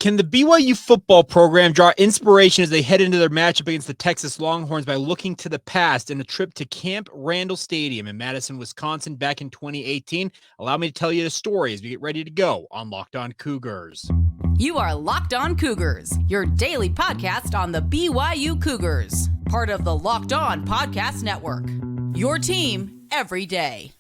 Can the BYU football program draw inspiration as they head into their matchup against the Texas Longhorns by looking to the past in a trip to Camp Randall Stadium in Madison, Wisconsin back in 2018? Allow me to tell you the story as we get ready to go on Locked On Cougars. You are Locked On Cougars, your daily podcast on the BYU Cougars, part of the Locked On Podcast Network. Your team every day.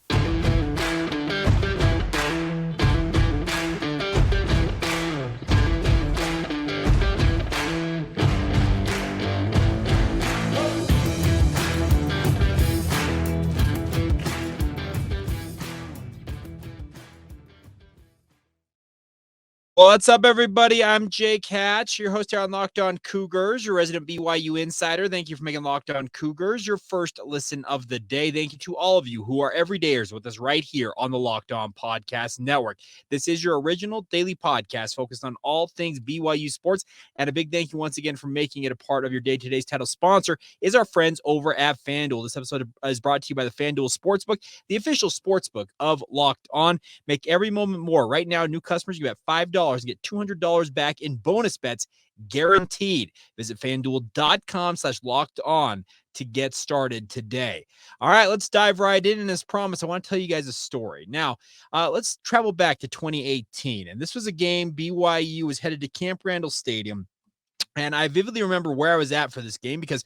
What's up, everybody? I'm Jake Hatch, your host here on Locked On Cougars, your resident BYU insider. Thank you for making Locked On Cougars your first listen of the day. Thank you to all of you who are everydayers with us right here on the Locked On Podcast Network. This is your original daily podcast focused on all things BYU sports, and a big thank you once again for making it a part of your day. Today's title sponsor is our friends over at FanDuel. This episode is brought to you by the FanDuel Sportsbook, the official sportsbook of Locked On. Make every moment more. Right now, new customers, you get $5 and get $200 back in bonus bets guaranteed. Visit FanDuel.com/locked on to get started today. All right, let's dive right in. And as promised, I want to tell you guys a story. Now, let's travel back to 2018. And this was a game BYU was headed to Camp Randall Stadium. And I vividly remember where I was at for this game because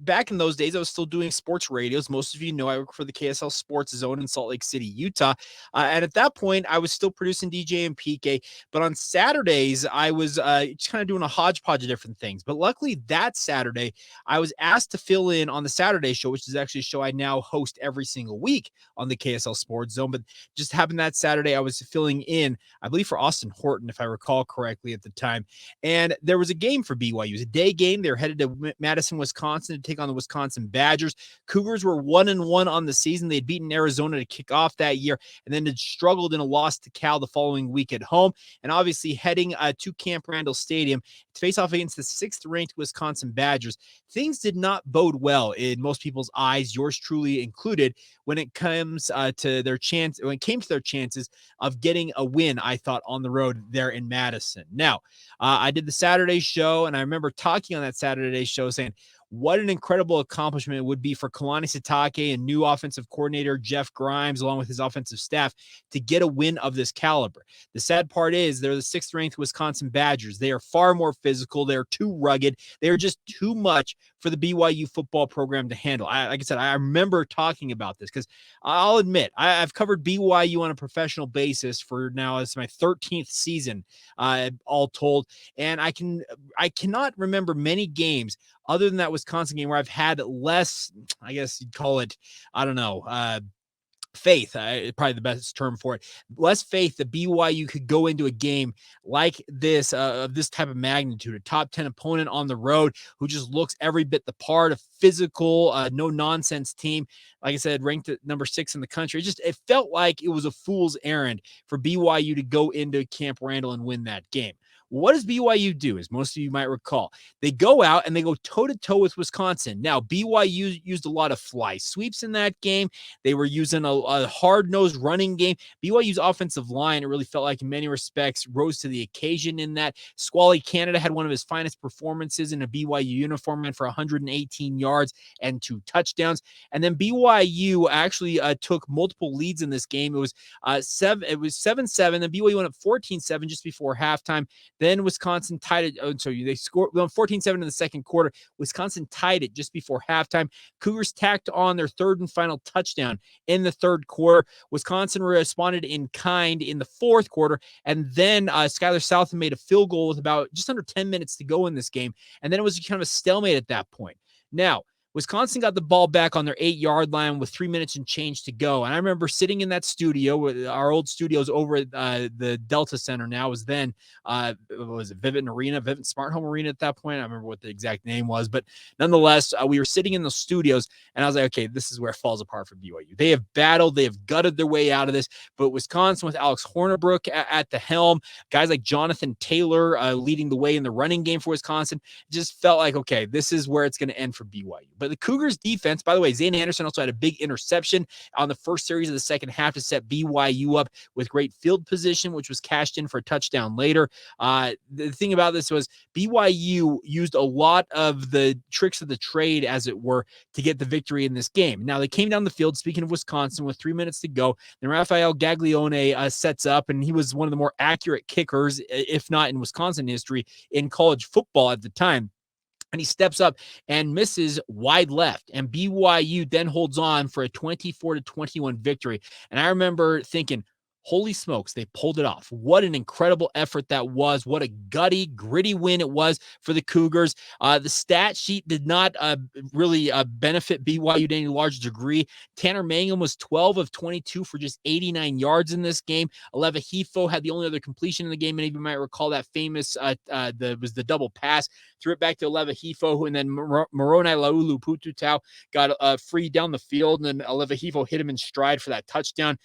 back in those days, I was still doing sports radios. Most of you know I work for the KSL Sports Zone in Salt Lake City, Utah. And at that point, I was still producing DJ and PK. But on Saturdays, I was just kind of doing a hodgepodge of different things. But luckily, that Saturday, I was asked to fill in on the Saturday show, which is actually a show I now host every single week on the KSL Sports Zone. But just happened that Saturday, I was filling in, I believe, for Austin Horton, if I recall correctly at the time. And there was a game for BYU. It was a day game. They were headed to Madison, Wisconsin to take on the Wisconsin Badgers. Cougars were 1-1 on the season. They had beaten Arizona to kick off that year and then had struggled in a loss to Cal the following week at home. And obviously heading to Camp Randall Stadium to face off against the 6th-ranked Wisconsin Badgers. Things did not bode well in most people's eyes, yours truly included, when it comes to their chance. When it came to their chances of getting a win, I thought, on the road there in Madison. Now, I did the Saturday show, and I remember talking on that Saturday show saying what an incredible accomplishment it would be for Kalani Sitake and new offensive coordinator Jeff Grimes, along with his offensive staff, to get a win of this caliber. The sad part is they're the 6th-ranked Wisconsin Badgers. They are far more physical. They're too rugged. They're just too much for the BYU football program to handle. Like I said, I remember talking about this because I'll admit I've covered BYU on a professional basis for now. It's my 13th season, all told, and I cannot remember many games other than that Wisconsin game where I've had less, I guess you'd call it, I don't know, faith, probably the best term for it, less faith that BYU could go into a game like this, of this type of magnitude, a top 10 opponent on the road who just looks every bit the part, a physical, no-nonsense team. Like I said, ranked at number 6 in the country. It felt like it was a fool's errand for BYU to go into Camp Randall and win that game. What does BYU do? As most of you might recall, they go out and they go toe-to-toe with Wisconsin. Now, BYU used a lot of fly sweeps in that game. They were using a hard-nosed running game. BYU's offensive line, it really felt like in many respects, rose to the occasion in that. Squally Canada had one of his finest performances in a BYU uniform, ran for 118 yards and 2 touchdowns. And then BYU actually took multiple leads in this game. It was 7-7. Then BYU went up 14-7 just before halftime. Then Wisconsin tied it. They scored 14-7 in the second quarter. Wisconsin tied it just before halftime. Cougars tacked on their 3rd and final touchdown in the 3rd quarter. Wisconsin responded in kind in the 4th quarter. And then Skylar Southam made a field goal with about just under 10 minutes to go in this game. And then it was kind of a stalemate at that point. Now, Wisconsin got the ball back on their 8-yard line with 3 minutes and change to go. And I remember sitting in that studio, with our old studios over at the Delta Center now, was then, was it Vivint Smart Home Arena at that point? I don't remember what the exact name was, but nonetheless, we were sitting in the studios, and I was like, okay, this is where it falls apart for BYU. They have battled, they have gutted their way out of this, but Wisconsin with Alex Hornibrook at the helm, guys like Jonathan Taylor leading the way in the running game for Wisconsin, just felt like, okay, this is where it's going to end for BYU. But But the Cougars defense, by the way, Zane Anderson also had a big interception on the first series of the second half to set BYU up with great field position, which was cashed in for a touchdown later. The thing about this was BYU used a lot of the tricks of the trade, as it were, to get the victory in this game. Now, they came down the field, speaking of Wisconsin, with 3 minutes to go. Then Rafael Gaglione sets up, and he was one of the more accurate kickers, if not in Wisconsin history, in college football at the time. And he steps up and misses wide left. And BYU then holds on for a 24-21 victory. And I remember thinking, holy smokes, they pulled it off. What an incredible effort that was. What a gritty win it was for the Cougars. The stat sheet did not really benefit BYU to any large degree. Tanner Mangum was 12 of 22 for just 89 yards in this game. Aleva Hifo had the only other completion in the game. Many of you might recall that famous, was the double pass. Threw it back to Aleva Hifo, and then Moroni Laulu Pututau got free down the field, and then Aleva Hifo hit him in stride for that touchdown.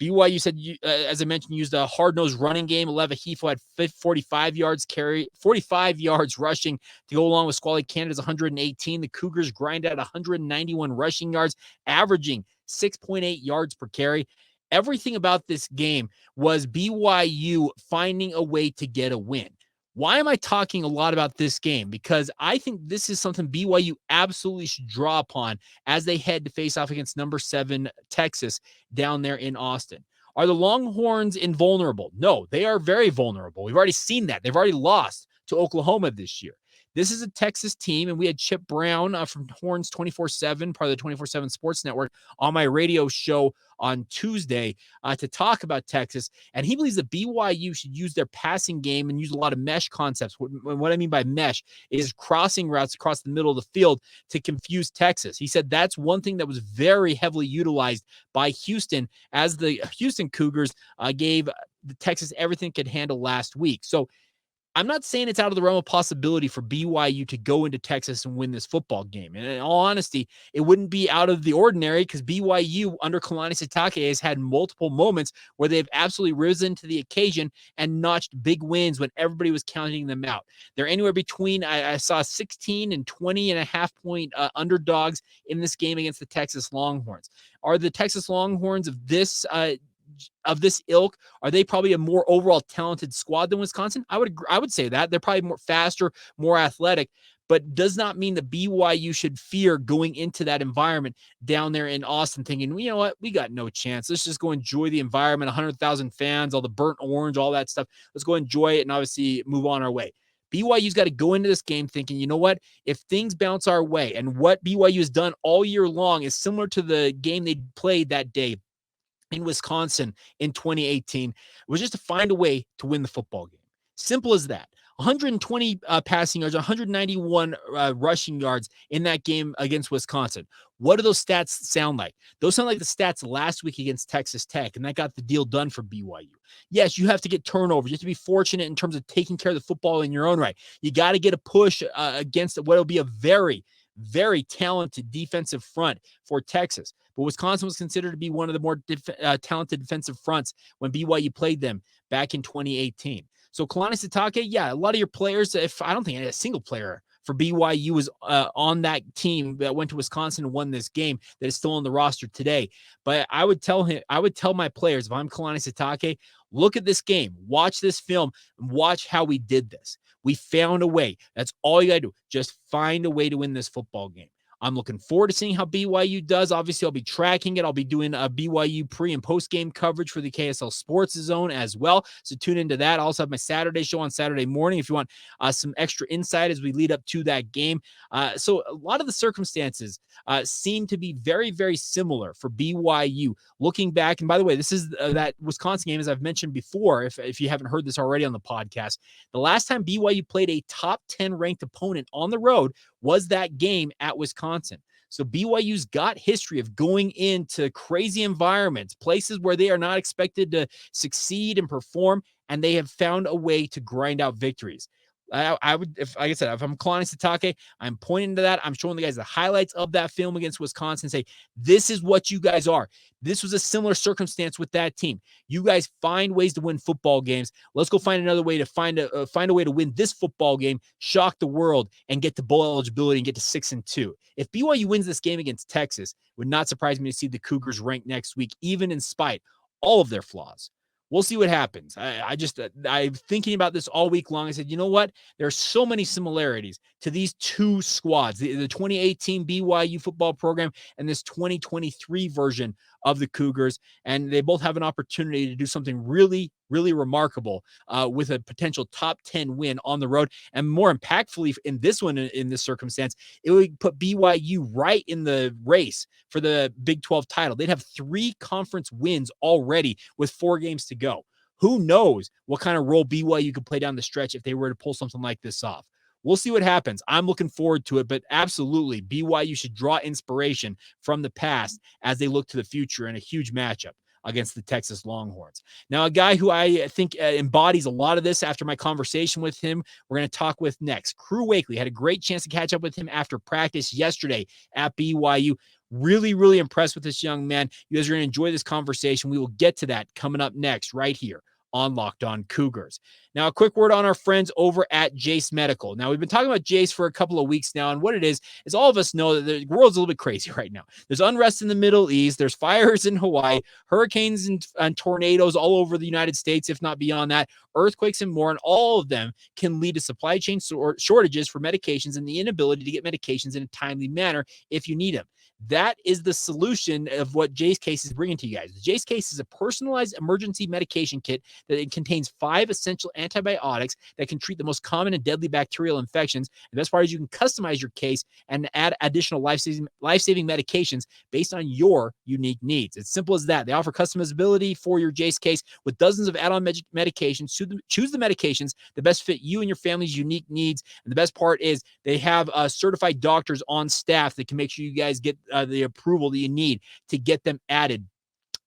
BYU said, as I mentioned, used a hard-nosed running game. Aleva Hifo had 45 yards rushing to go along with Squally Canada's 118. The Cougars grind out 191 rushing yards, averaging 6.8 yards per carry. Everything about this game was BYU finding a way to get a win. Why am I talking a lot about this game? Because I think this is something BYU absolutely should draw upon as they head to face off against number 7 Texas down there in Austin. Are the Longhorns invulnerable? No, they are very vulnerable. We've already seen that. They've already lost to Oklahoma this year. This is a Texas team, and we had Chip Brown from Horns 24/7, part of the 24/7 Sports Network, on my radio show on Tuesday to talk about Texas, and he believes that BYU should use their passing game and use a lot of mesh concepts. What I mean by mesh is crossing routes across the middle of the field to confuse Texas. He said that's one thing that was very heavily utilized by Houston, as the Houston Cougars gave the Texas everything it could handle last week. So I'm not saying it's out of the realm of possibility for BYU to go into Texas and win this football game. And in all honesty, it wouldn't be out of the ordinary, because BYU under Kalani Sitake has had multiple moments where they've absolutely risen to the occasion and notched big wins when everybody was counting them out. They're anywhere between, I saw 16 and 20 and a half point underdogs in this game against the Texas Longhorns. Are the Texas Longhorns of this ilk, are they probably a more overall talented squad than Wisconsin? I would say that. They're probably more faster, more athletic, but does not mean that BYU should fear going into that environment down there in Austin thinking, you know what, we got no chance. Let's just go enjoy the environment, 100,000 fans, all the burnt orange, all that stuff. Let's go enjoy it and obviously move on our way. BYU's got to go into this game thinking, you know what, if things bounce our way, and what BYU has done all year long is similar to the game they played that day in Wisconsin in 2018, was just to find a way to win the football game. Simple as that. 120 passing yards, 191 rushing yards in that game against Wisconsin. What do those stats sound like? Those sound like the stats last week against Texas Tech, and that got the deal done for BYU. Yes, you have to get turnovers. You have to be fortunate in terms of taking care of the football in your own right. You got to get a push against what will be a very, very talented defensive front for Texas. But Wisconsin was considered to be one of the more talented defensive fronts when BYU played them back in 2018. So Kalani Sitake, yeah, a lot of your players, if I don't think a single player for BYU was on that team that went to Wisconsin and won this game that is still on the roster today. But I would tell my players, if I'm Kalani Sitake, look at this game, watch this film, and watch how we did this. We found a way. That's all you got to do. Just find a way to win this football game. I'm looking forward to seeing how BYU does. Obviously, I'll be tracking it. I'll be doing a BYU pre- and post-game coverage for the KSL Sports Zone as well. So tune into that. I also have my Saturday show on Saturday morning if you want some extra insight as we lead up to that game. So a lot of the circumstances seem to be very, very similar for BYU. Looking back, and by the way, this is that Wisconsin game, as I've mentioned before, if you haven't heard this already on the podcast. The last time BYU played a top 10 ranked opponent on the road was that game at Wisconsin. So BYU's got history of going into crazy environments, places where they are not expected to succeed and perform, and they have found a way to grind out victories. I would, if like I said, if I'm Kalani Sitake, I'm pointing to that. I'm showing the guys the highlights of that film against Wisconsin. Say, this is what you guys are. This was a similar circumstance with that team. You guys find ways to win football games. Let's go find another way to find a way to win this football game, shock the world, and get to bowl eligibility and get to 6-2. If BYU wins this game against Texas, it would not surprise me to see the Cougars ranked next week, even in spite all of their flaws. We'll see what happens. I'm thinking about this all week long. I said, you know what? There are so many similarities to these two squads, the 2018 BYU football program and this 2023 version of the Cougars. And they both have an opportunity to do something really, really remarkable with a potential top 10 win on the road. And more impactfully in this one, in this circumstance, it would put BYU right in the race for the Big 12 title. They'd have 3 conference wins already with 4 games to go. Who knows what kind of role BYU could play down the stretch if they were to pull something like this off. We'll see what happens. I'm looking forward to it, but absolutely, BYU should draw inspiration from the past as they look to the future in a huge matchup against the Texas Longhorns. Now, a guy who I think embodies a lot of this after my conversation with him, we're going to talk with next. Crew Wakley. Had a great chance to catch up with him after practice yesterday at BYU. Really, really impressed with this young man. You guys are going to enjoy this conversation. We will get to that coming up next right here on Locked On Cougars. Now, a quick word on our friends over at Jace Medical. Now, we've been talking about Jace for a couple of weeks now, and what it is all of us know that the world's a little bit crazy right now. There's unrest in the Middle East, there's fires in Hawaii, hurricanes and tornadoes all over the United States, if not beyond that, earthquakes and more, and all of them can lead to supply chain shortages for medications and the inability to get medications in a timely manner if you need them. That is the solution of what Jace Case is bringing to you guys. The Jace Case is a personalized emergency medication kit that it contains 5 essential antibiotics that can treat the most common and deadly bacterial infections. The best part is you can customize your case and add additional life-saving medications based on your unique needs. It's simple as that. They offer customizability for your Jace Case with dozens of add-on medications. Choose the medications that best fit you and your family's unique needs. And the best part is they have certified doctors on staff that can make sure you guys get the approval that you need to get them added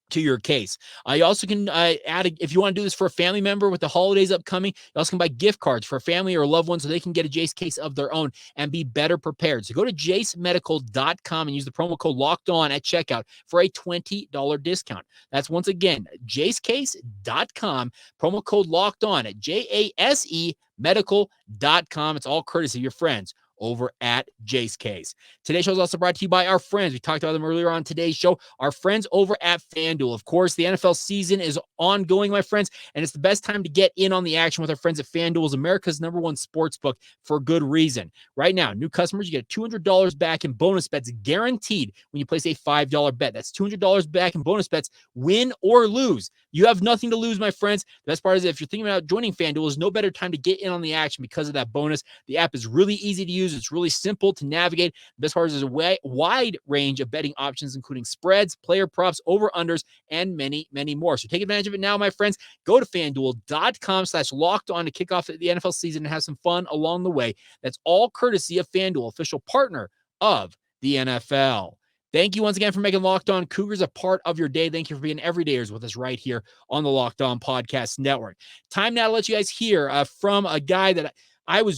to your case. You also can add, if you want to do this for a family member with the holidays upcoming, you also can buy gift cards for a family or a loved one so they can get a Jace Case of their own and be better prepared. So go to jacemedical.com and use the promo code LOCKEDON at checkout for a $20 discount. That's once again, jacecase.com, promo code LOCKEDON at JASE-medical.com. It's all courtesy of your friends over at Jace Case. Today's show is also brought to you by our friends. We talked about them earlier on today's show. Our friends over at FanDuel. Of course, the NFL season is ongoing, my friends, and it's the best time to get in on the action with our friends at FanDuel. Is America's #1 sports book for good reason. Right now, new customers, you get $200 back in bonus bets guaranteed when you place a $5 bet. That's $200 back in bonus bets, win or lose. You have nothing to lose, my friends. The best part is if you're thinking about joining FanDuel, there's no better time to get in on the action because of that bonus. The app is really easy to use. It's really simple to navigate. The best part is there's a wide range of betting options, including spreads, player props, over-unders, and many, many more. So take advantage of it now, my friends. Go to FanDuel.com/lockedon to kick off the NFL season and have some fun along the way. That's all courtesy of FanDuel, official partner of the NFL. Thank you once again for making Locked On Cougars a part of your day. Thank you for being everydayers with us right here on the Locked On Podcast Network. Time now to let you guys hear from a guy that I went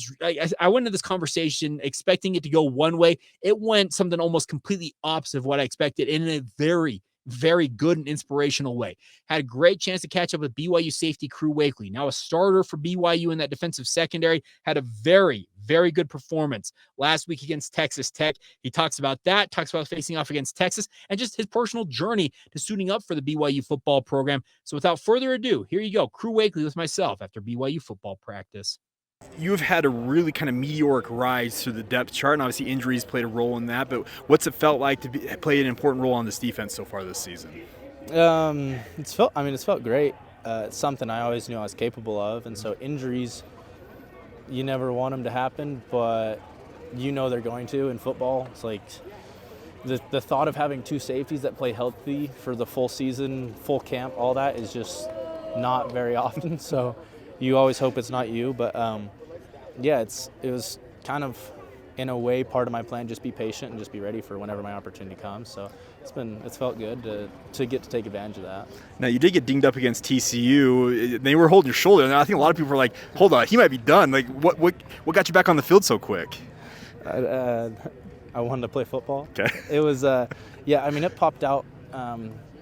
into this conversation expecting it to go one way. It went something almost completely opposite of what I expected in a very, very good and inspirational way. Had a great chance to catch up with BYU safety Crew Wakley, now a starter for BYU in that defensive secondary. Had a very, very good performance last week against Texas Tech. He talks about that, talks about facing off against Texas, and just his personal journey to suiting up for the BYU football program. So without further ado, here you go, Crew Wakley with myself after BYU football practice. You've had a really kind of meteoric rise through the depth chart, and obviously injuries played a role in that, but what's it felt like to play an important role on this defense so far this season? It's felt great. It's something I always knew I was capable of, and so injuries, you never want them to happen, but you know they're going to in football. It's like the thought of having 2 safeties that play healthy for the full season, full camp, all that is just not very often, so you always hope it's not you, but it was kind of in a way, part of my plan, just be patient and just be ready for whenever my opportunity comes. So it's felt good to get to take advantage of that. Now, you did get dinged up against TCU. They were holding your shoulder, and I think a lot of people were like, hold on, he might be done. Like, what got you back on the field so quick? I wanted to play football. Okay. It was, it popped out.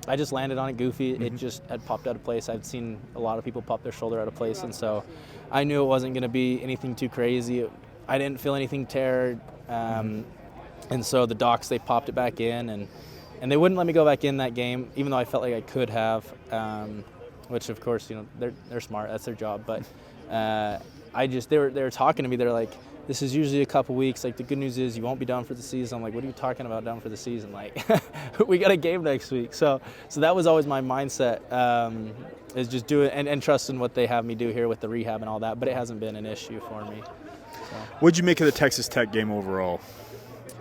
I just landed on it goofy. It just had popped out of place. I'd seen a lot of people pop their shoulder out of place, and so I knew it wasn't going to be anything too crazy. I didn't feel anything tear, and so the docs, they popped it back in, and they wouldn't let me go back in that game, even though I felt like I could have, which of course, they're smart, that's their job. But they were talking to me. They're like, this is usually a couple weeks. Like, the good news is you won't be done for the season. I'm like, what are you talking about done for the season? Like, we got a game next week. So that was always my mindset, is just do it and trust in what they have me do here with the rehab and all that. But it hasn't been an issue for me. So. What'd you make of the Texas Tech game overall?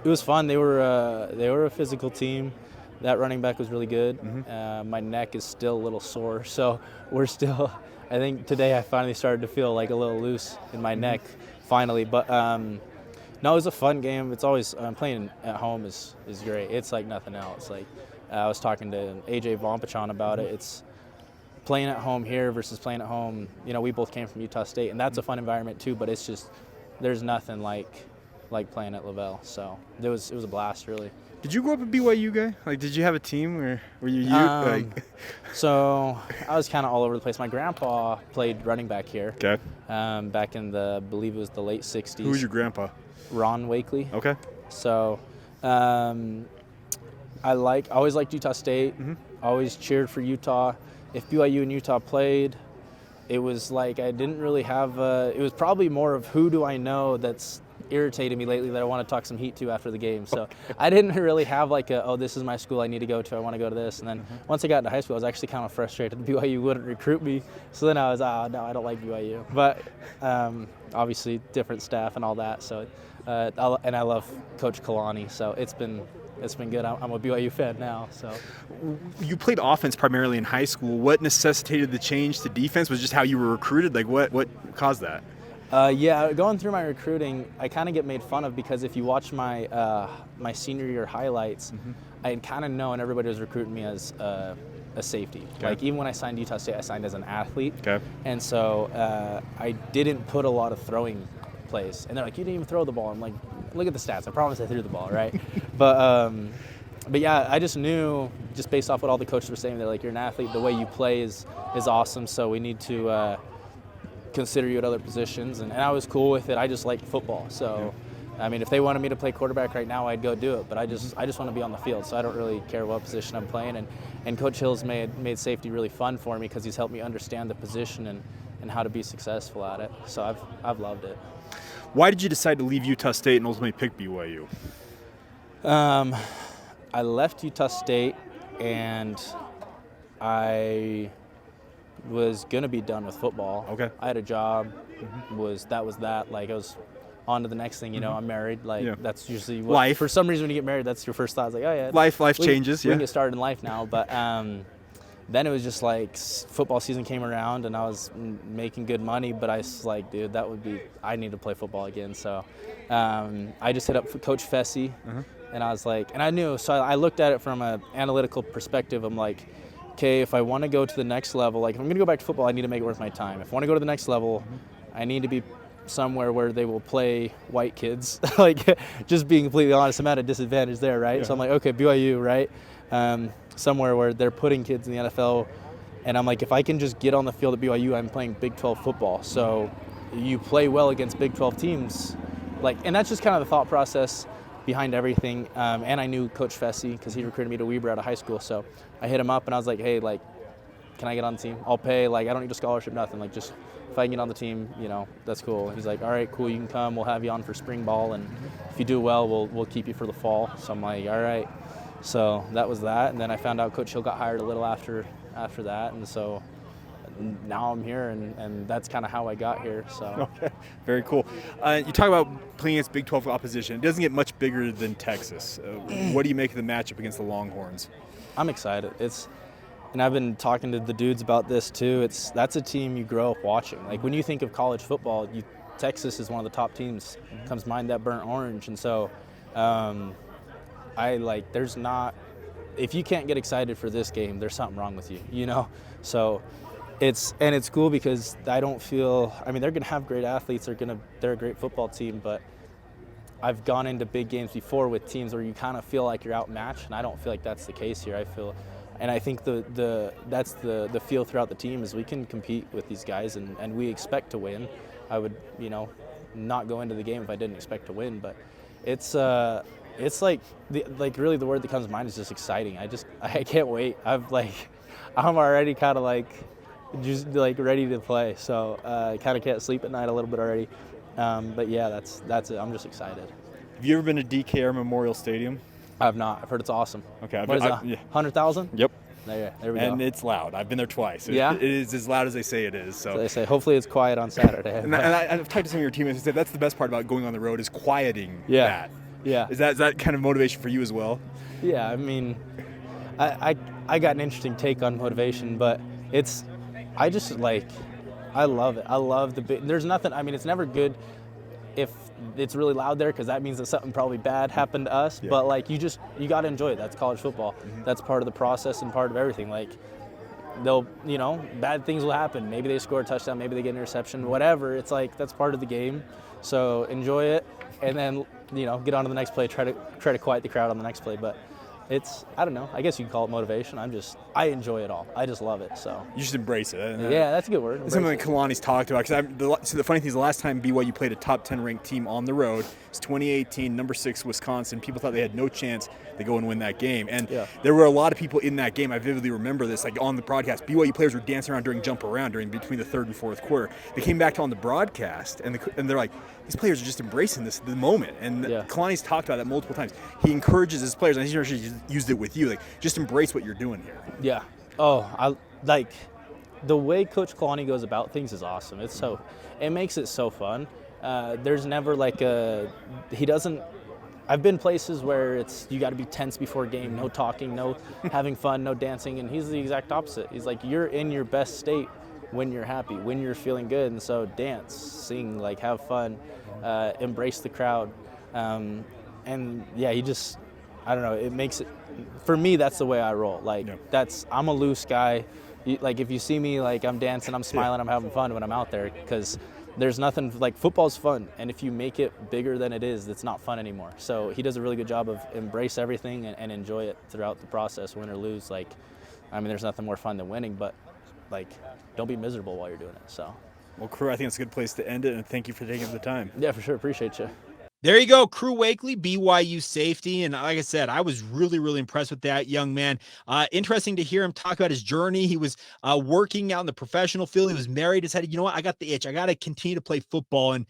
It was fun. They were a physical team. That running back was really good. My neck is still a little sore, so we're still. I think today I finally started to feel like a little loose in my neck. Finally, but no, it was a fun game. It's always playing at home is great. It's like nothing else. Like I was talking to AJ Vompachon about it. It's playing at home here versus playing at home. We both came from Utah State, and that's a fun environment too. But it's just there's nothing like playing at Lavelle. So it was a blast, really. Did you grow up a BYU guy? Like, did you have a team, or were you So I was kind of all over the place. My grandpa played running back here. Okay. Back in I believe it was the late 60s. Who was your grandpa? Ron Wakley. Okay. So I always liked Utah State. Always cheered for Utah. If BYU and Utah played, it was like I didn't really have it was probably more of who do I know that's irritated me lately that I want to talk some heat to after the game. So I didn't really have like this is my school I need to go to. I want to go to this. And then once I got into high school, I was actually kind of frustrated that BYU wouldn't recruit me. So then I was, no, I don't like BYU. But obviously different staff and all that. So and I love Coach Kalani. So it's been good. I'm a BYU fan now. So you played offense primarily in high school. What necessitated the change to defense? Was just how you were recruited? Like what caused that? Going through my recruiting, I kind of get made fun of because if you watch my my senior year highlights, I had kind of known everybody was recruiting me as a safety. Okay. Like even when I signed Utah State, I signed as an athlete. Okay. And so I didn't put a lot of throwing plays. And they're like, you didn't even throw the ball. I'm like, look at the stats. I promise I threw the ball, right? But yeah, I just knew, just based off what all the coaches were saying, they're like, you're an athlete. The way you play is awesome. So we need to consider you at other positions, and I was cool with it. I just like football, so I mean, if they wanted me to play quarterback right now, I'd go do it. But I just want to be on the field, so I don't really care what position I'm playing. And Coach Hill's made safety really fun for me because he's helped me understand the position and how to be successful at it. So I've loved it. Why did you decide to leave Utah State and ultimately pick BYU? I left Utah State and I was gonna be done with football. Okay. I had a job. That was that. Like I was on to the next thing. I'm married. Like that's usually what, life. For some reason, when you get married, that's your first thought. It's like, oh yeah. Life changes. We can get started in life now. But then it was just like football season came around and I was making good money. But I was like, dude, I need to play football again. So I just hit up Coach Fessy, and I was like, and I knew. So I looked at it from an analytical perspective. I'm like, okay, if I want to go to the next level, like if I'm going to go back to football, I need to make it worth my time. If I want to go to the next level, I need to be somewhere where they will play white kids. Like, just being completely honest, I'm at a disadvantage there, right? Yeah. So I'm like, okay, BYU, right? Somewhere where they're putting kids in the NFL. And I'm like, if I can just get on the field at BYU, I'm playing Big 12 football. So you play well against Big 12 teams. And that's just kind of the thought process behind everything. And I knew Coach Fessy because he recruited me to Weber out of high school. So I hit him up and I was like, hey, can I get on the team? I'll pay. I don't need a scholarship, nothing. Just if I can get on the team, that's cool. He's like, all right, cool, you can come. We'll have you on for spring ball. And if you do well, we'll keep you for the fall. So I'm like, all right. So that was that. And then I found out Coach Hill got hired a little after that. And so now I'm here, and that's kind of how I got here. So okay, very cool. You talk about playing against Big 12 opposition. It doesn't get much bigger than Texas. What do you make of the matchup against the Longhorns? I'm excited. And I've been talking to the dudes about this too. That's a team you grow up watching. Like when you think of college football, Texas is one of the top teams. Comes to mind that burnt orange, and so there's not. If you can't get excited for this game, there's something wrong with you, you know. So it's cool because I don't feel. I mean, they're gonna have great athletes. They're a great football team, but I've gone into big games before with teams where you kind of feel like you're outmatched, and I don't feel like that's the case here. And I think that's the feel throughout the team is we can compete with these guys, and we expect to win. I would, not go into the game if I didn't expect to win, but it's like really the word that comes to mind is just exciting. I can't wait. I'm already kind of just ready to play. So I kind of can't sleep at night a little bit already. But yeah, that's it. I'm just excited. Have you ever been to DKR Memorial Stadium? I've not. I've heard it's awesome. Okay. What is that? 100,000? Yep. There we go. And it's loud. I've been there twice. Yeah? It is as loud as they say it is. So they say hopefully it's quiet on Saturday. and I've talked to some of your teammates who said that's the best part about going on the road is quieting that. Yeah. Is that kind of motivation for you as well? Yeah. I mean, I got an interesting take on motivation, but I love it. I love there's nothing. I mean, it's never good if it's really loud there because that means that something probably bad happened to us. Yeah. But you got to enjoy it. That's college football. Mm-hmm. That's part of the process and part of everything. Bad things will happen. Maybe they score a touchdown. Maybe they get an interception. Whatever. It's that's part of the game. So enjoy it, and then get on to the next play. Try to quiet the crowd on the next play. But I don't know. I guess you can call it motivation. I enjoy it all. I just love it. So you should embrace it. Yeah, that's a good word. It's something that Kalani's talked about. So the funny thing is, the last time BYU played a top 10 ranked team on the road was 2018, number 6 Wisconsin. People thought they had no chance to go and win that game, and there were a lot of people in that game. I vividly remember this. On the broadcast, BYU players were dancing around during between the third and fourth quarter. They came back on the broadcast, and they're like, these players are just embracing the moment. And Kalani's talked about that multiple times. He encourages his players, and he's actually used it with you. Just embrace what you're doing here. Yeah. Oh, I the way Coach Kalani goes about things is awesome. It makes it so fun. There's never he doesn't. I've been places where you got to be tense before a game, no talking, no having fun, no dancing, and he's the exact opposite. He's you're in your best state when you're happy, when you're feeling good, and so dance, sing, have fun, embrace the crowd, and yeah, I don't know, it makes it, for me, that's the way I roll. I'm a loose guy. If you see me, I'm dancing, I'm smiling, I'm having fun when I'm out there, because there's nothing, football's fun, and if you make it bigger than it is, it's not fun anymore. So he does a really good job of embrace everything and enjoy it throughout the process, win or lose. There's nothing more fun than winning, but don't be miserable while you're doing it. So, well, Crew, I think it's a good place to end it, and thank you for taking the time. Yeah, for sure. Appreciate you. There you go, Crew Wakley, BYU safety. And like I said, I was really, really impressed with that young man. Interesting to hear him talk about his journey. He was working out in the professional field. He was married, decided, you know what, I got the itch. I got to continue to play football. And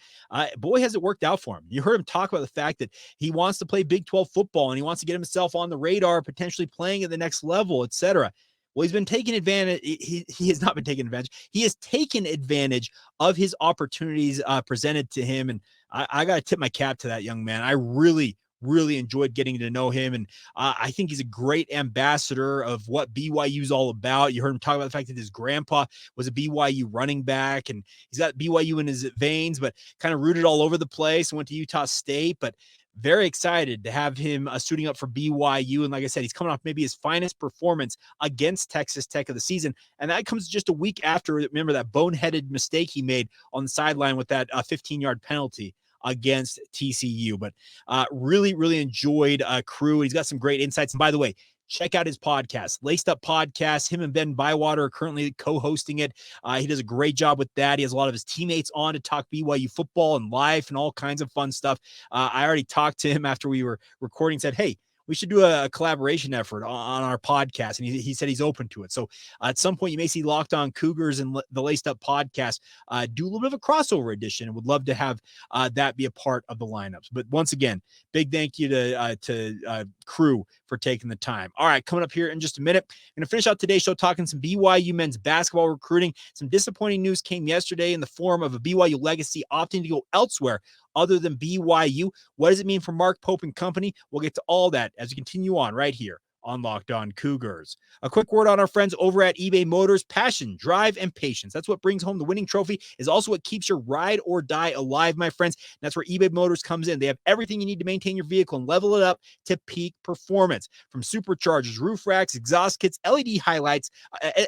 boy, has it worked out for him. You heard him talk about the fact that he wants to play Big 12 football and he wants to get himself on the radar, potentially playing at the next level, etc. Well, he's been taking advantage. He has not been taking advantage. He has taken advantage of his opportunities presented to him. And I got to tip my cap to that young man. I really, really enjoyed getting to know him. And I think he's a great ambassador of what BYU is all about. You heard him talk about the fact that his grandpa was a BYU running back and he's got BYU in his veins, but kind of rooted all over the place and went to Utah State. But very excited to have him suiting up for BYU. And like I said, he's coming off maybe his finest performance against Texas Tech of the season. And that comes just a week after, remember, that boneheaded mistake he made on the sideline with that 15-yard penalty against TCU. But really, really enjoyed Crew. He's got some great insights. And by the way, check out his podcast, Laced Up Podcast. Him and Ben Bywater are currently co-hosting it. He does a great job with that. He has a lot of his teammates on to talk BYU football and life and all kinds of fun stuff. I already talked to him after we were recording, said, hey, we should do a collaboration effort on our podcast. And he said he's open to it. So at some point you may see Locked On Cougars and the Laced Up Podcast do a little bit of a crossover edition, and would love to have that be a part of the lineups. But once again, big thank you to Crew for taking the time. All right, coming up here in just a minute, I'm going to finish out today's show talking some BYU men's basketball recruiting. Some disappointing news came yesterday in the form of a BYU legacy opting to go elsewhere other than BYU. What does it mean for Mark Pope and company? We'll get to all that as we continue on right here on Locked On Cougars. A quick word on our friends over at eBay Motors. Passion, drive, and patience. That's what brings home the winning trophy, is also what keeps your ride or die alive, my friends. And that's where eBay Motors comes in. They have everything you need to maintain your vehicle and level it up to peak performance. From superchargers, roof racks, exhaust kits, LED highlights,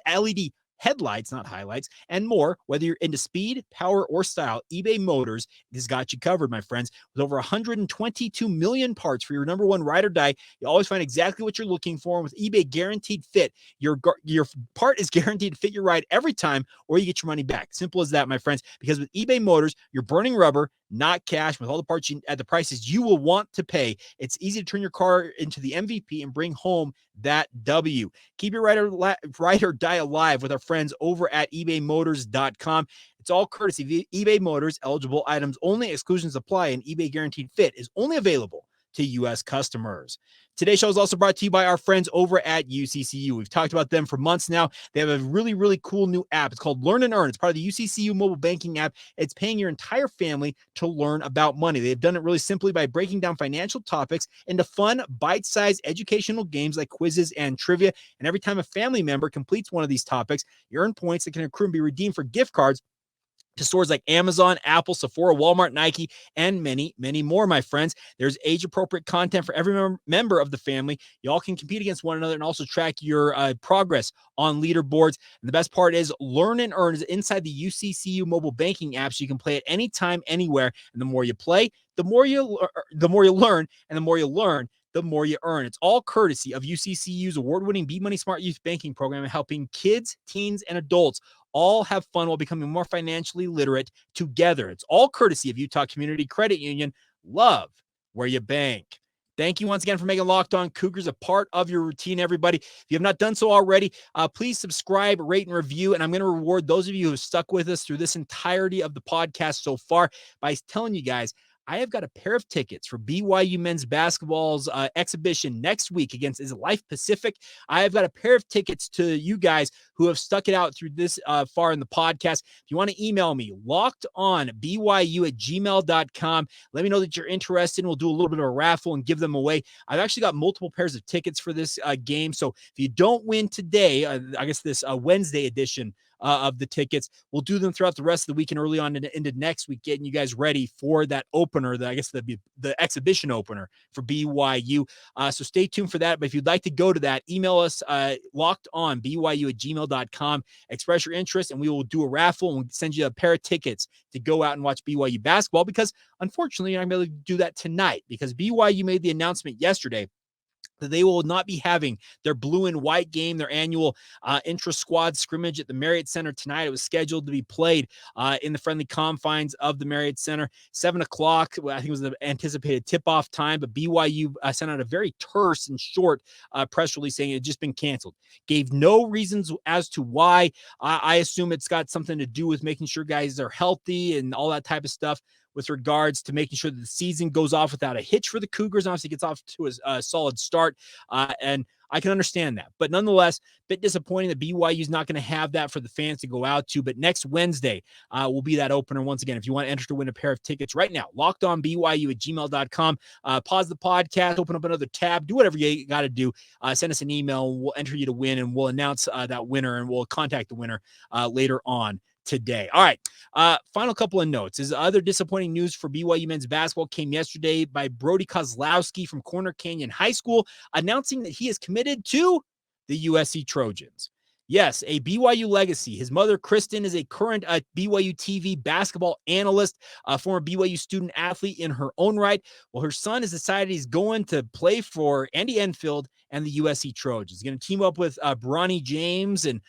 LED headlights, not highlights, and more. Whether you're into speed, power, or style, eBay Motors has got you covered, my friends. With over 122 million parts for your number one ride or die, you always find exactly what you're looking for. And with eBay Guaranteed Fit, your part is guaranteed to fit your ride every time, or you get your money back. Simple as that, my friends. Because with eBay Motors, you're burning rubber, not cash. With all the parts at the prices you will want to pay, it's easy to turn your car into the MVP and bring home that W. Keep your ride or die alive with our friends over at ebaymotors.com. It's all courtesy of eBay Motors. Eligible items only. Exclusions apply, and eBay Guaranteed Fit is only available to U.S. customers. Today's show is also brought to you by our friends over at UCCU. We've talked about them for months now. They have a really, really cool new app. It's called Learn and Earn. It's part of the UCCU mobile banking app. It's paying your entire family to learn about money. They've done it really simply by breaking down financial topics into fun, bite-sized educational games like quizzes and trivia. And every time a family member completes one of these topics, you earn points that can accrue and be redeemed for gift cards to stores like Amazon, Apple, Sephora, Walmart, Nike, and many, many more, my friends. There's age-appropriate content for every member of the family. You all can compete against one another and also track your progress on leaderboards. And the best part is Learn and Earn is inside the UCCU mobile banking app, so you can play at any time, anywhere. And the more you play, the more you learn, and the more you learn, the more you earn. It's all courtesy of UCCU's award-winning Be Money Smart Youth Banking Program, helping kids, teens, and adults all have fun while becoming more financially literate together. It's all courtesy of Utah Community Credit Union. Love where you bank. Thank you once again for making Locked On Cougars a part of your routine, everybody. If you have not done so already, please subscribe, rate, and review. And I'm going to reward those of you who have stuck with us through this entirety of the podcast so far by telling you guys, I have got a pair of tickets for BYU men's basketball's exhibition next week against Life Pacific. I have got a pair of tickets to you guys who have stuck it out through this far in the podcast. If you want to email me, lockedonbyu@gmail.com. Let me know that you're interested, and we'll do a little bit of a raffle and give them away. I've actually got multiple pairs of tickets for this game. So if you don't win today, I guess this Wednesday edition of the tickets, we'll do them throughout the rest of the week and early on into next week, getting you guys ready for that opener, the exhibition opener for BYU. So stay tuned for that. But if you'd like to go to that, email us lockedonbyu@gmail.com. Express your interest, and we will do a raffle and we'll send you a pair of tickets to go out and watch BYU basketball, because unfortunately you're not going to be able to do that tonight, because BYU made the announcement yesterday that they will not be having their blue and white game, their annual intra-squad scrimmage at the Marriott Center tonight. It was scheduled to be played in the friendly confines of the Marriott Center. 7 o'clock, I think it was the anticipated tip-off time, but BYU sent out a very terse and short press release saying it had just been canceled. Gave no reasons as to why. I assume it's got something to do with making sure guys are healthy and all that type of stuff, with regards to making sure that the season goes off without a hitch for the Cougars. Obviously gets off to a solid start, and I can understand that. But nonetheless, a bit disappointing that BYU is not going to have that for the fans to go out to. But next Wednesday will be that opener once again. If you want to enter to win a pair of tickets right now, lockedonbyu@gmail.com. Pause the podcast, open up another tab, do whatever you got to do. Send us an email, and we'll enter you to win, and we'll announce that winner, and we'll contact the winner later on today. All right. Final couple of notes. Is other disappointing news for BYU men's basketball came yesterday by Brody Kozlowski from Corner Canyon High School, announcing that he is committed to the USC Trojans. Yes, a BYU legacy. His mother, Kristen, is a current BYU TV basketball analyst, a former BYU student athlete in her own right. Well, her son has decided he's going to play for Andy Enfield and the USC Trojans. He's going to team up with Bronny James, and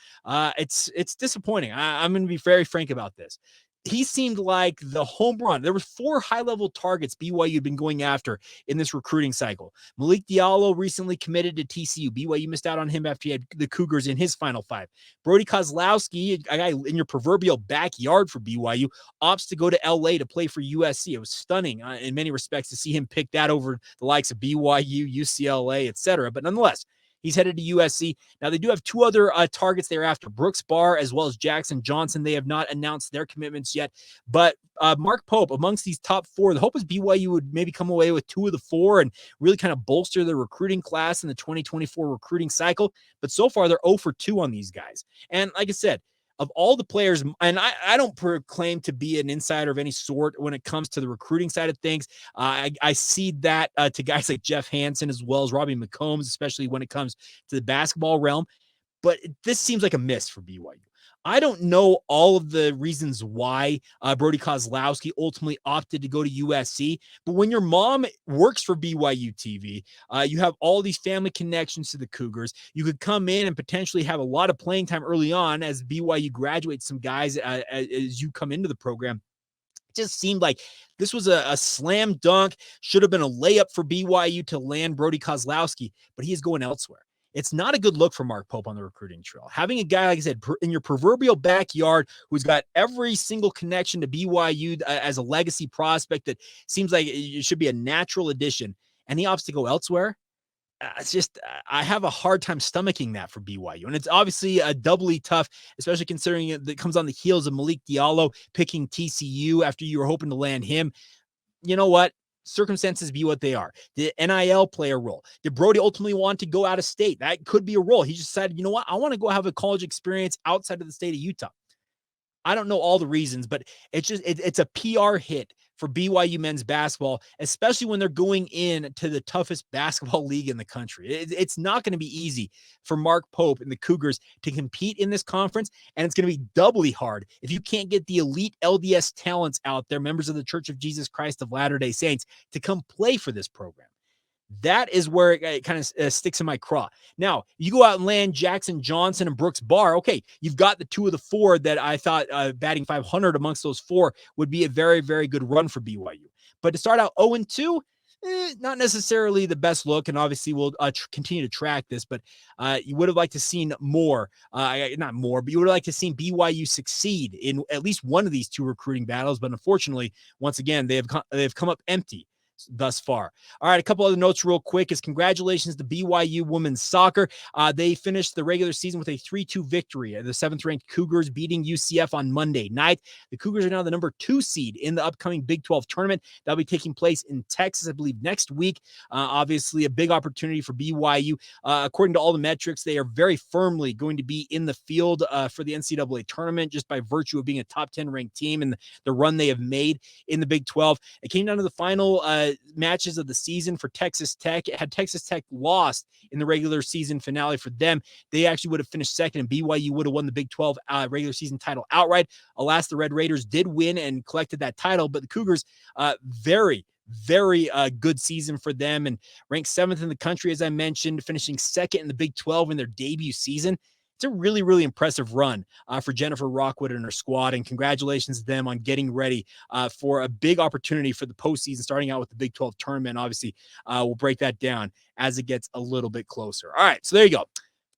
it's disappointing. I'm going to be very frank about this. He seemed like the home run. There were 4 high-level targets BYU had been going after in this recruiting cycle. Malik Diallo recently committed to TCU. BYU missed out on him after he had the Cougars in his Final Five. Brody Kozlowski, a guy in your proverbial backyard for BYU, opts to go to LA to play for USC. It was stunning in many respects to see him pick that over the likes of BYU, UCLA, etc. But nonetheless, He's headed to USC. Now, they do have two other targets thereafter, Brooks Barr as well as Jackson Johnson. They have not announced their commitments yet. But Mark Pope, amongst these top four, the hope is BYU would maybe come away with two of the four and really kind of bolster the recruiting class in the 2024 recruiting cycle. But so far, they're 0 for 2 on these guys. And like I said, of all the players, and I don't proclaim to be an insider of any sort when it comes to the recruiting side of things. I see that to guys like Jeff Hansen as well as Robbie McCombs, especially when it comes to the basketball realm. But this seems like a miss for BYU. I don't know all of the reasons why Brody Kozlowski ultimately opted to go to USC, but when your mom works for BYU TV, you have all these family connections to the Cougars. You could come in and potentially have a lot of playing time early on as BYU graduates some guys as you come into the program. It just seemed like this was a slam dunk, should have been a layup for BYU to land Brody Kozlowski, but he is going elsewhere. It's not a good look for Mark Pope on the recruiting trail. Having a guy, like I said, in your proverbial backyard who's got every single connection to BYU as a legacy prospect that seems like it should be a natural addition, and he opts to go elsewhere. It's just, I have a hard time stomaching that for BYU. And it's obviously doubly tough, especially considering it comes on the heels of Malik Diallo picking TCU after you were hoping to land him. You know what? Circumstances be what they are. Did NIL play a role? Did Brody ultimately want to go out of state? That could be a role. He just decided, you know what? I want to go have a college experience outside of the state of Utah. I don't know all the reasons, but it's a PR hit for BYU men's basketball, especially when they're going in to the toughest basketball league in the country. It's not going to be easy for Mark Pope and the Cougars to compete in this conference, and it's going to be doubly hard if you can't get the elite LDS talents out there, members of the Church of Jesus Christ of Latter-day Saints, to come play for this program. That is where it kind of sticks in my craw. Now, you go out and land Jackson Johnson and Brooks Barr. Okay, you've got the two of the four that I thought batting 500 amongst those four would be a very, very good run for BYU. But to start out 0-2, not necessarily the best look. And obviously, we'll continue to track this. But you would have liked to seen more, not more, but you would have liked to seen BYU succeed in at least one of these two recruiting battles. But unfortunately, once again, they've come up empty thus far. All right, a couple other notes real quick is congratulations to BYU women's soccer. They finished the regular season with a 3-2 victory. The 7th-ranked Cougars beating UCF on Monday night. The Cougars are now the number 2 seed in the upcoming Big 12 tournament. That'll be taking place in Texas, I believe, next week. Obviously, a big opportunity for BYU. According to all the metrics, they are very firmly going to be in the field for the NCAA tournament just by virtue of being a top 10 ranked team and the run they have made in the Big 12. It came down to the final matches of the season for Texas Tech. Had Texas Tech lost in the regular season finale for them, they actually would have finished second, and BYU would have won the Big 12 regular season title outright. Alas, the Red Raiders did win and collected that title, but the Cougars, very good season for them and ranked 7th in the country, as I mentioned, finishing second in the Big 12 in their debut season. It's a really, really impressive run for Jennifer Rockwood and her squad, and congratulations to them on getting ready for a big opportunity for the postseason, starting out with the Big 12 tournament. Obviously, we'll break that down as it gets a little bit closer. All right, so there you go.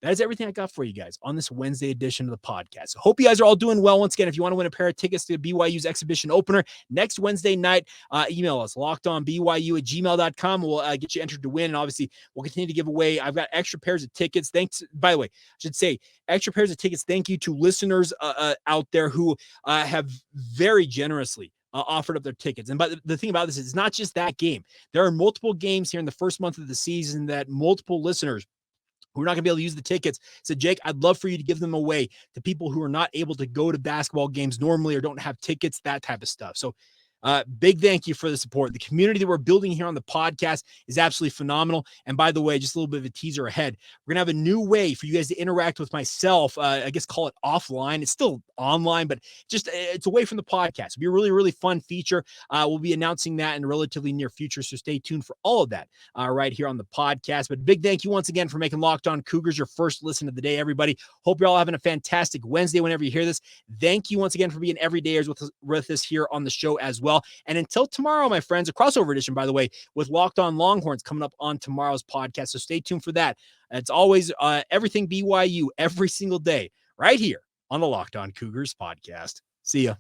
That is everything I got for you guys on this Wednesday edition of the podcast. So hope you guys are all doing well. Once again, if you want to win a pair of tickets to BYU's exhibition opener next Wednesday night, email us, lockedonbyu@gmail.com. We'll get you entered to win. And obviously, we'll continue to give away. I've got extra pairs of tickets. Thanks, by the way, I should say extra pairs of tickets. Thank you to listeners out there who have very generously offered up their tickets. And but the thing about this is it's not just that game. There are multiple games here in the first month of the season that multiple listeners who are not going to be able to use the tickets said, Jake, I'd love for you to give them away to people who are not able to go to basketball games normally or don't have tickets, that type of stuff. So big thank you for the support. The community that we're building here on the podcast is absolutely phenomenal. And by the way, just a little bit of a teaser ahead. We're going to have a new way for you guys to interact with myself. I guess call it offline. It's still online, but just it's away from the podcast. It'll be a really, really fun feature. We'll be announcing that in the relatively near future. So stay tuned for all of that right here on the podcast. But big thank you once again for making Locked On Cougars your first listen of the day, everybody. Hope you're all having a fantastic Wednesday whenever you hear this. Thank you once again for being everydayers with us here on the show as well. And until tomorrow, my friends, a crossover edition, by the way, with Locked On Longhorns coming up on tomorrow's podcast. So stay tuned for that. It's always everything BYU every single day right here on the Locked On Cougars podcast. See ya.